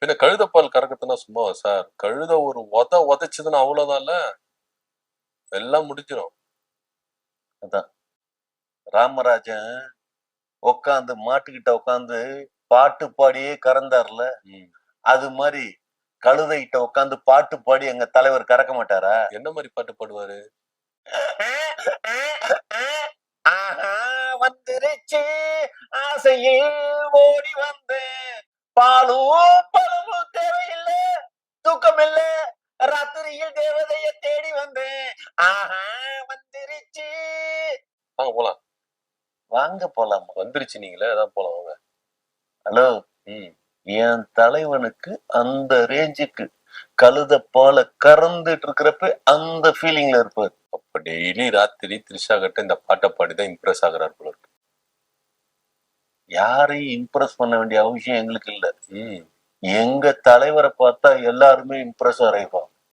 பின்ன கழுதப்பால் கறக்கத்துனா சும்மாவா சார்? கழுத ஒரு உதைச்சதுன்னா அவ்வளவுதான்ல, எல்லாம் முடிஞ்சிடும். அதான் ராமராஜன் உட்காந்து மாட்டுக்கிட்ட உட்காந்து பாட்டு பாடியே கறந்தார்ல, அது மாதிரி கழுதைகிட்ட உட்காந்து பாட்டு பாடி எங்க தலைவர் கறக்க மாட்டாரா? என்ன மாதிரி பாட்டு பாடுவாரு? வந்துருச்சு ஆசையில் ஓடி வந்தேன், பாலும் பழமும் தேவையில்லை, தூக்கம் இல்ல, ராத்திரியில் தேவதைய தேடி வந்தேன், ஆஹா வந்துருச்சு. வாங்க போலாம். வாங்க போலாம். வந்துருச்சு நீங்களே, அதான் போலாம் வாங்க. ஹலோ, என் தலைவனுக்கு அந்த ரேஞ்சுக்கு கழுத பால கறந்துட்டு இருக்கிறப்ப அந்த ஃபீலிங்ல இருப்பாரு. அப்ப டெய்லி ராத்திரி த்ரிஷா கிட்ட இந்த பாட்டை பாடிதான் இம்ப்ரெஸ் ஆகுறாரு போல இருக்கு. யாரையும் இம்ப்ரெஸ் பண்ண வேண்டிய அவசியம் எங்களுக்கு இல்ல. எங்க தலைவரை பார்த்தா எல்லாருமே இம்ப்ரெஸ் ஆகிருப்போம்.